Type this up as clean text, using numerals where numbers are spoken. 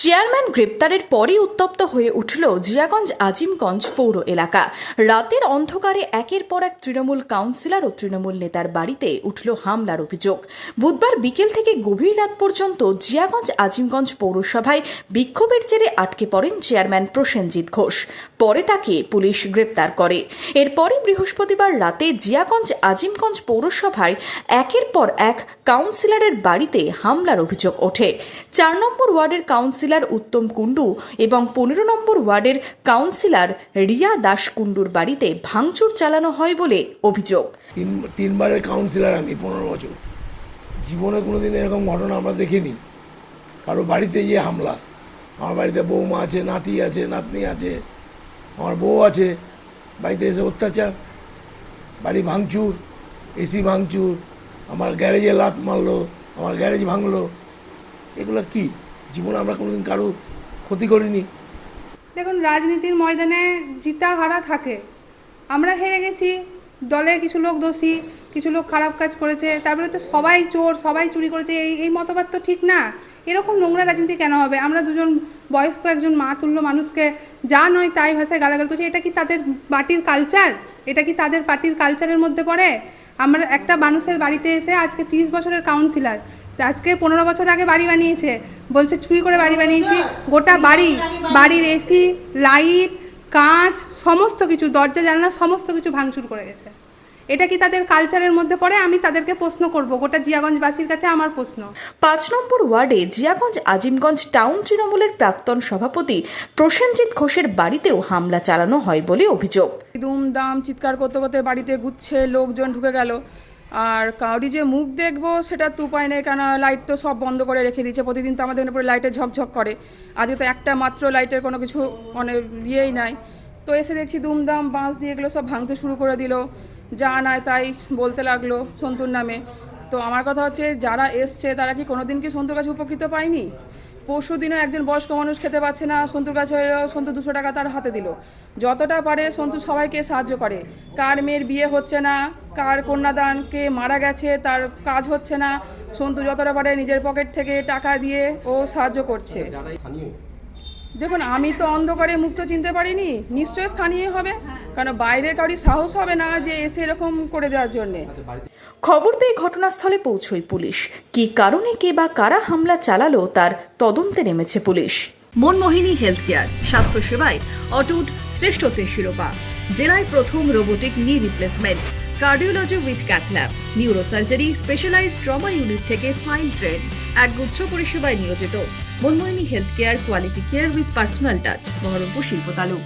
Chairman গ্রেপ্তারের পরই উত্তপ্ত হয়ে উঠল জিয়াগঞ্জ আজিমগঞ্জ পৌর এলাকা। রাতের অন্ধকারে একের পর এক তৃণমূল কাউন্সিলর ও তৃণমূল নেতার বাড়িতে উঠল হামলার অভিযোগ। বুধবার বিকেল থেকে গভীর রাত পর্যন্ত জিয়াগঞ্জ আজিমগঞ্জ পৌরসভায় বিক্ষোভের জেরে আটকে পড়েন চেয়ারম্যান প্রসেনজিৎ ঘোষ। পরে তাকে পুলিশ গ্রেপ্তার করে। এরপরই বৃহস্পতিবার রাতে জিয়াগঞ্জ আজিমগঞ্জ পৌরসভায় একের পর এক কাউন্সিলরের বাড়িতে হামলার অভিযোগ ওঠে। ৪ নম্বর ওয়ার্ডের কাউন্সিলর উত্তম কুণ্ডু এবং ১৫ নম্বর ওয়ার্ডের কাউন্সিলর রিয়া দাস কুণ্ডুর বাড়িতে ভাঙচুর চালানো হয় বলে অভিযোগ। তিনবারের কাউন্সিলর আমি 15 বছর, জীবনে কোনোদিন এরকম ঘটনা আমরা দেখিনি। কারো বাড়িতে গিয়ে হামলা, আমার বাড়িতে বৌমা আছে, নাতি আছে, নাতনি আছে, আমার বউ আছে, বাড়িতে এসে অত্যাচার, বাড়ি ভাঙচুর, এসি ভাঙচুর, আমার গ্যারেজে লাত মারলো, আমার গ্যারেজ ভাঙলো। এগুলো কি জীবনে আমরা কোনোদিন কারো ক্ষতি করিনি। দেখুন, রাজনীতির ময়দানে জিতা হারা থাকে। আমরা হেরে গেছি, দলে কিছু লোক দোষী, কিছু লোক খারাপ কাজ করেছে, তারপরে তো সবাই চোর, সবাই চুরি করেছে, এই মতবাদ তো ঠিক না। এরকম নোংরা রাজনীতি কেন হবে? আমরা দুজন বয়স্ক একজন মা তুল্য মানুষকে যা নয় তাই ভাষায় গালাগাল করছি। এটা কি তাদের পার্টির কালচার? এটা কি তাদের পার্টির কালচারের মধ্যে পড়ে? আমরা একটা মানুষের বাড়িতে এসে আজকে 30 বছরের কাউন্সিলর, আজকে 15 বছর আগে বাড়ি বানিয়েছে, বলছে চুরি করে বাড়ি বানিয়েছি। গোটা বাড়ির এসি, লাইট, কাঁচ, সমস্ত কিছু, দরজা জানলা সমস্ত কিছু ভাঙচুর করে গেছে। এটা কি তাদের কালচারের মধ্যে পড়ে? আমি তাদেরকে প্রশ্ন করব, গোটা জিয়াগঞ্জবাসীর কাছে আমার প্রশ্ন। ৫ নম্বর ওয়ার্ডে জিয়াগঞ্জ আজিমগঞ্জ টাউন তৃণমূলের প্রাক্তন সভাপতি প্রসেনজিৎ ঘোষের বাড়িতেও হামলা চালানো হয় বলে অভিযোগ। দুমদাম চিৎকার করতে করতে বাড়িতে গুচ্ছে লোকজন ঢুকে গেল। আর কাউরি যে মুখ দেখবো সেটা তো উপায় নেই, কেন লাইট তো সব বন্ধ করে রেখে দিয়েছে। প্রতিদিন তো আমাদের উপরে লাইটে ঝকঝক করে, আজকে তো একটা মাত্র লাইটের কোনো কিছু ইয়েই নাই। তো এসে দেখছি দুমদাম বাঁশ দিয়ে এগুলো সব ভাঙতে শুরু করে দিল, যা নয় তাই বলতে লাগলো সন্তুর নামে। তো আমার কথা হচ্ছে, যারা এসছে তারা কি কোনোদিন কি সন্তুর কাছে উপকৃত পায়নি? পরশু দিনও একজন বয়স্ক মানুষ খেতে পাচ্ছে না, সন্তুর কাছে সন্তু 200 টাকা তার হাতে দিল। যতটা পারে সন্তু সবাইকে সাহায্য করে। কার মেয়ের বিয়ে হচ্ছে না, কার কন্যাদান, কে মারা গেছে তার কাজ হচ্ছে না, সন্তু যতটা পারে নিজের পকেট থেকে টাকা দিয়ে ও সাহায্য করছে। দেখুন, আমি তো অন্ধকারে মুখ তো চিনতে পারিনি, নিশ্চয়ই স্থানীয় হবে, কারণ বাইরের কাউরি সাহস হবে না যে এসে এরকম করে দেওয়ার জন্যে। খবর পেয়ে ঘটনাস্থলে পৌঁছয় পুলিশ। কী কারণে কে বা কারা হামলা চালালো তার তদন্তে নেমেছে পুলিশ। মনমোহিনী হেলথ কেয়ার, স্বাস্থ্য সেবায় অটুট শ্রেষ্ঠত্বের শিরোপা। জেলায় প্রথম robotic knee replacement, cardiology with cath lab, neurosurgery, specialized trauma unit থেকে স্মাইল ট্রেন, একগুচ্ছ পরিষেবায় নিয়োজিত। Manmohini health care, quality care with personal touch, Baharampur শিল্পতালু।